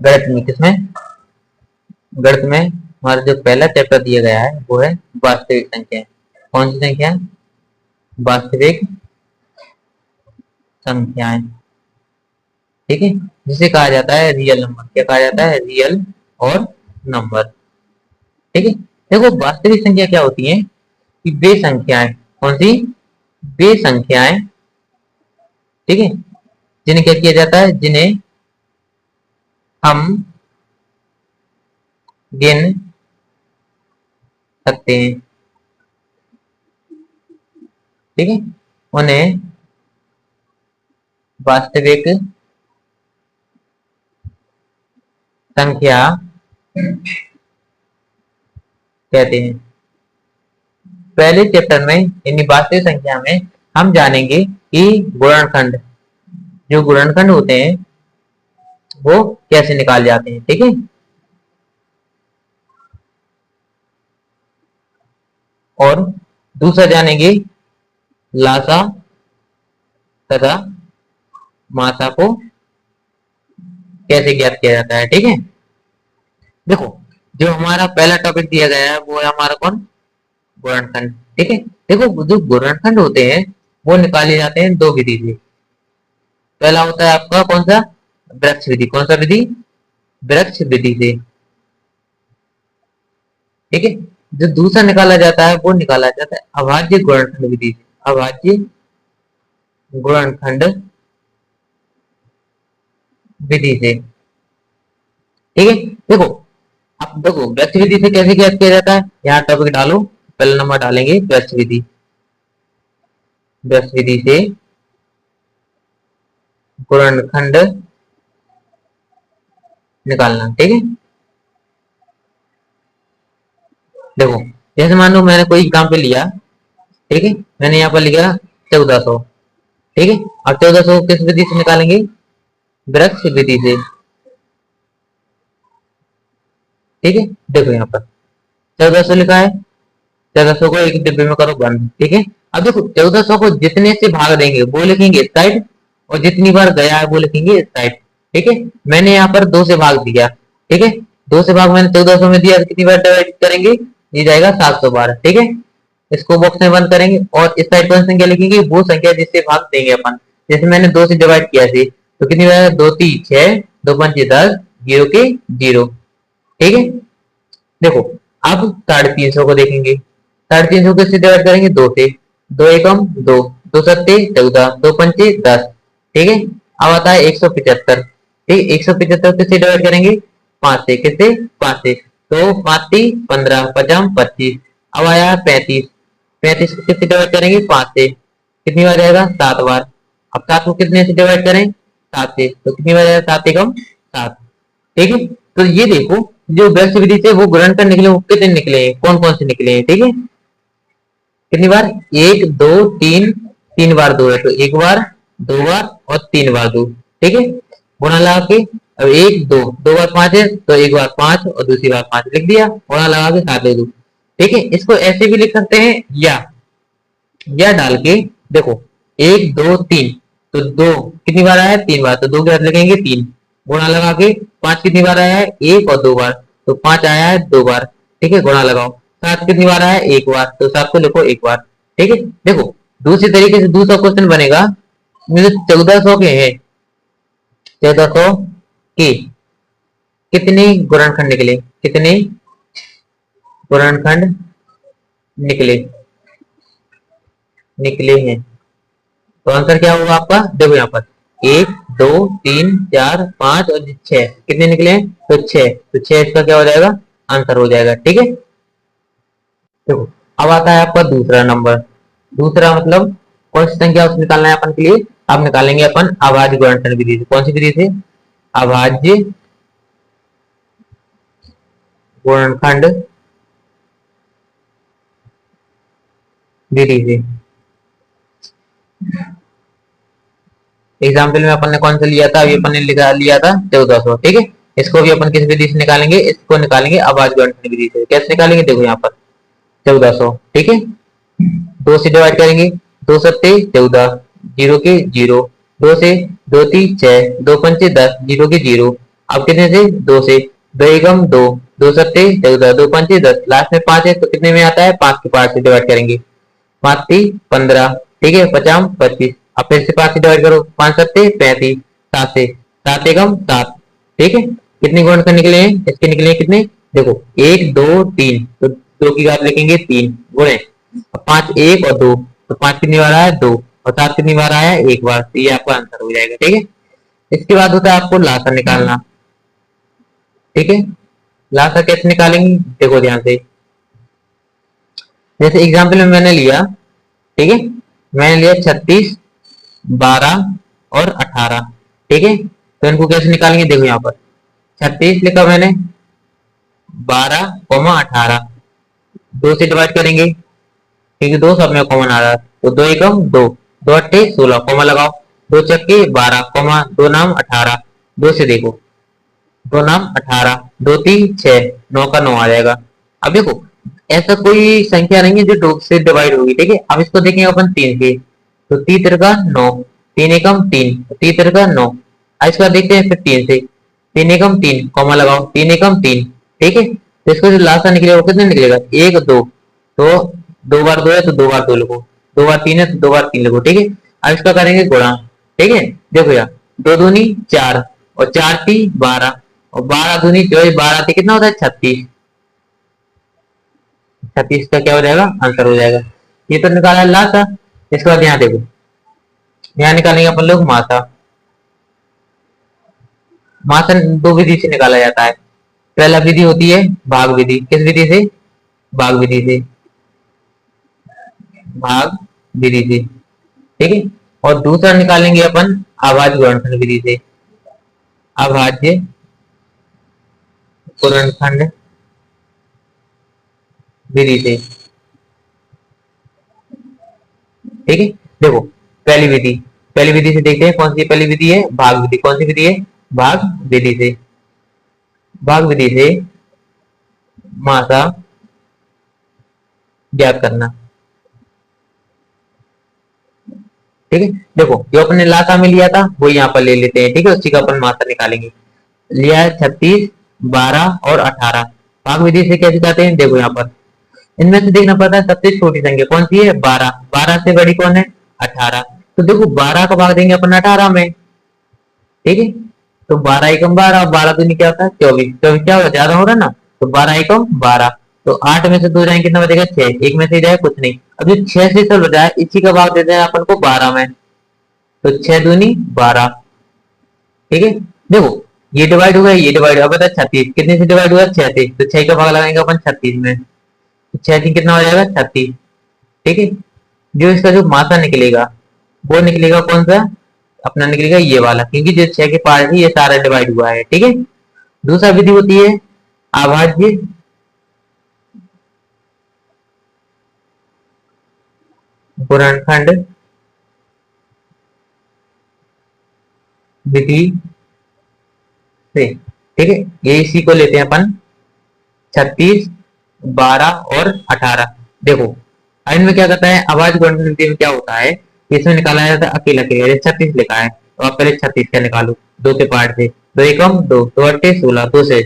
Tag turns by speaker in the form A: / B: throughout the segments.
A: गणित में, किसमें, गणित में हमारा जो पहला चैप्टर दिया गया है वो है वास्तविक संख्या। कौन सी संख्या? वास्तविक संख्याएं, ठीक है, जिसे कहा जाता है रियल नंबर। क्या कहा जाता है? रियल और नंबर, ठीक है। देखो वास्तविक संख्या क्या होती है कि वे संख्याएं, कौन सी? वे संख्याएं, ठीक है, जिन्हें क्या किया जाता है? जिन्हें हम गिन सकते हैं, ठीक है, उन्हें वास्तविक संख्या कहते हैं। पहले चैप्टर में यानी वास्तविक संख्या में हम जानेंगे कि गुणनखंड, जो गुणनखंड होते हैं वो कैसे निकाल जाते हैं, ठीक है। और दूसरा जानेंगे लासा तथा मासा को कैसे ज्ञात किया जाता है, ठीक है। देखो जो हमारा पहला टॉपिक दिया गया है वो है हमारा कौन? गुणनखंड, ठीक है। देखो जो गुणनखंड होते हैं वो निकाले जाते हैं दो विधि से। पहला होता है आपका कौन सा? वृक्ष विधि। कौन सा विधि? वृक्ष विधि से, ठीक है। जो दूसरा निकाला जाता है वो निकाला जाता है अभाज्य गुणनखंड विधि से। अभाज्य गुणनखंड विधि से, ठीक है। देखो अब देखो वृक्ष विधि से कैसे ज्ञात किया जाता है, यहाँ टॉपिक डालो, पहला नंबर डालेंगे वृक्ष विधि। वृक्ष विधि से गुणनखंड निकालना, ठीक है। देखो जैसे मान लो मैंने कोई एग्जाम्पल लिया, ठीक है, मैंने यहाँ पर लिखा 1400, ठीक है। और 1400 किस विधि से निकालेंगे? वृक्ष विधि से, ठीक है। देखो यहाँ पर 1400 लिखा है, 1400 को एक डिब्बे में करो बंद, ठीक है। अब देखो 1400 को जितने से भाग देंगे वो लिखेंगे इस साइड, और जितनी बार गया है वो लिखेंगे इस साइड, ठीक है। मैंने यहाँ पर 2 से भाग दिया, ठीक है, 2 से भाग मैंने 1400 में दिया, कितनी बार डिवाइड करेंगे? ये जाएगा 700 बार, ठीक है। इसको बॉक्स में बंद करेंगे और इस साइड कौन संख्या लिखेंगे? वो संख्या जिससे भाग देंगे अपन। जैसे मैंने 2 से डिवाइड किया थी तो कितनी बार? 2 3 6, 2 5 10, 0 के 0, ठीक है। देखो अब 350 को देखेंगे, 350 किससे डिवाइड करेंगे? 2 से, 2 एकम 2, 2 सत्ते 14, 2 पंचे 10, ठीक है। अब आता है 175, ठीक, 175 किससे डिवाइड करेंगे? 5 से, किससे? 5 से, तो 5 3 15, 5 25। अब आया 35, 35 को किससे डिवाइड करेंगे? 5 से, कितनी बार जाएगा? 7 बार। अब 7 को कितने से डिवाइड करें? 7 से, तो कितनी बार जाएगा? 7 एकम 7, ठीक है। तो ये देखो जो वृक्ष विधि से वो गुणनखंड निकले वो कितने निकले हैं, कौन कौन से निकले हैं, ठीक है। कितनी बार? 1 2 3, 3 बार 2 है तो 1 बार, 2 बार और 3 बार 2, ठीक है। गुणा लगा के अब 1 2, 2 बार 5 है तो 1 बार 5 और दूसरी बार 5 लिख दिया, गुणा लगा के 7 दे दो, ठीक है। इसको ऐसे भी लिख सकते हैं या डाल के देखो 1 2 3, तो 2 कितनी बार आया है? 3 बार, तो 2 के साथ लिखेंगे 3, गुणा लगा के 5 कितनी बार आया है? 1 और 2 बार, तो 5 आया है 2 बार, ठीक है, गुणा लगाओ। 7 कितनी बार आया है? 1 बार, तो 7 को लिखो 1 बार, ठीक है। देखो दूसरी तरीके से दूसरा क्वेश्चन बनेगा, मुझे 1400 के हैं, 1400 के कितने गुणनखंड निकले? कितने गुणनखंड निकले हैं? तो आंसर क्या होगा आपका? देखो यहाँ पर 1 2 3 4 5 और 6 कितने निकले हैं? तो 6, तो 6 इसका क्या हो जाएगा? आंसर हो जाएगा, ठीक है। देखो अब आता है आपका दूसरा नंबर। दूसरा मतलब कौन सी संख्या उसको निकालना है अपन के लिए? अब निकालेंगे अपन अभाज्य गुणनखंड विधि से। कौन सी विधि से? अभाज्य गुणनखंड विधि से। एग्जाम्पल में अपन ने कौन सा लिया था? अभी अपन ने लिया था 1400, ठीक है। इसको भी अपन किस विधि से निकालेंगे? इसको निकालेंगे अभाज्य गुणनखंड विधि से। कैसे निकालेंगे? देखो यहाँ पर 1400, ठीक है, 2 से डिवाइड करेंगे, 2 सत्ते 14, 0 के 0, 2 से 2 3 6, 2 पंचे 10, 0 के 0। अब कितने से? 2 से। 2 एकम 2, 2 सत्ते 14, 2 पंचे 10, लास्ट में 5 है तो कितने में आता है? 5 के 5 से डिवाइड करेंगे। 5 3 15, ठीक है, 50 25। अब फिर से 5 से डिवाइड करो, 5 सत्ते 35, 7 से 7 एकम 7, ठीक है। कितने गुणनखंड निकले हैं इसके? निकले हैं कितने? देखो 1 2 3, तो 2 की घात लिखेंगे 3 गुणे 5 1 और 2, तो 5 कितनी बार आया? 2, और 7 कितनी बार आया? 1 बार। तो ये आपका आंसर हो जाएगा, ठीक है। इसके बाद होता है आपको लासा निकालना, ठीक है। लासा कैसे निकालेंगे देखो ध्यान से। जैसे एग्जाम्पल में मैंने लिया, ठीक है, मैंने लिया 36 12 और 18, ठीक है। तो इनको कैसे निकालेंगे? देखो यहाँ पर 36 लिखा मैंने, 12 18, 2 से डिवाइड करेंगे क्योंकि 2 सब में कॉमन आ रहा है, तो 2 एकम 2, 2 अट्ठे 16, कॉमा लगाओ, 2 चक्के 12, कॉमा 2 नाम 18, 2 से देखो 2 नाम 18, 2 3 6, 9 का 9 आ जाएगा। अब देखो ऐसा कोई संख्या नहीं है जो 2 से डिवाइड होगी, ठीक है। अब इसको देखेंगे अपन 3 से, तो 3 3 का 9, 3 एकम 3, 3 3 का 9। अब इसका देखते हैं फिर 3 से, 3 एकम 3, कॉमा लगाओ, 3 एकम 3, ठीक है। तो इसको जो लास्ट निकलेगा वो कितने निकलेगा? 1 2, तो 2 बार 2 है तो 2 बार 2 लिखो, 2 बार 3 है तो 2 बार 3 लिखो, ठीक है। अब इसका करेंगे गुणा, ठीक है। देखो यार 2 दूनी 4 और 4 ती 12 और 12 दूनी 24, 12 ती कितना होता है? 36। 36 का क्या हो जाएगा? आंसर हो जाएगा। ये तो निकाला लासा। इसके बाद यहाँ देखो, यहाँ निकालेंगे अपन लोग मासा। मासा 2 विधि से निकाला जाता है। पहला विधि होती है भाग विधि। किस विधि से? भाग विधि से, भाग विधि से, ठीक है। और दूसरा निकालेंगे अपन अभाज्य गुणनखंड विधि से, अभाज्य गुणनखंड विधि से, ठीक है। देखो पहली विधि से देखते हैं कौन सी पहली विधि है? भाग विधि। कौन सी विधि है? भाग विधि से। भाग विधि से मासा ज्ञात करना, ठीक है। देखो जो अपने लासा में लिया था वो यहाँ पर ले लेते हैं, ठीक है, उसी का अपन मासा निकालेंगे। लिया है 36 12 और 18। भाग विधि से कैसे जाते हैं? देखो यहाँ पर इनमें से देखना पड़ता है सबसे छोटी संख्या कौन सी है? 12। 12 से बड़ी कौन है? 18। तो देखो 12 का भाग देंगे अपन 18 में, ठीक है। तो 12 एकम 12 और 12 दूनी क्या होता है? 24। 24 क्या होगा? ज्यादा हो रहा है ना, तो 12 एकम 12, तो 8 में से 2 जाएंगे कितना बचेगा? 6। एक में से जाए कुछ नहीं। अब जो 6 से चल बचा है इसी का भाग देते हैं अपन को 12 में, तो 6 दूनी 12, ठीक है। देखो ये डिवाइड हो गया, ये डिवाइड हो गया, 36 कितने से डिवाइड हुआ? 6 से, तो 6 का भाग लगाएंगे अपन 36 में, तो 6 दिन कितना हो जाएगा? 36, ठीक है। जो इसका जो मासा निकलेगा वो निकलेगा कौन सा? अपना निकलेगा ये वाला, क्योंकि जो 6 के पार्ट है ये सारा डिवाइड हुआ है, ठीक है। दूसरा विधि होती है अभाज्य गुणनखंड विधि से, ठीक है। ये इसी को लेते हैं अपन 36 12 और 18। देखो इनमें क्या करता है? अभाज्य गुणनखंड विधि में क्या होता है? इसमें निकाला जाता है अकेला अकेला। 36 लिखा है तो आप पहले 36 का निकालो, 2 के पार्ट से, 2 एकम 2, 2 अट्ठे 16, 2 से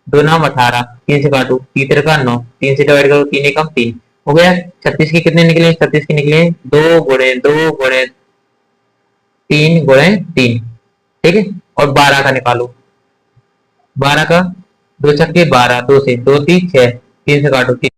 A: 2 नाम 18, 3 से काटो, 3 का 9, 3 से डिवाइड करो, 3 एकम 3 हो गया। 36 के कितने निकले? 36 के निकले 2 गुणे 2 गुणे 3 गुणे 3, ठीक है। और 12 का निकालो, 12 का 2 छक्के 12, 2 से 2 3 6, 3 से काटो 3।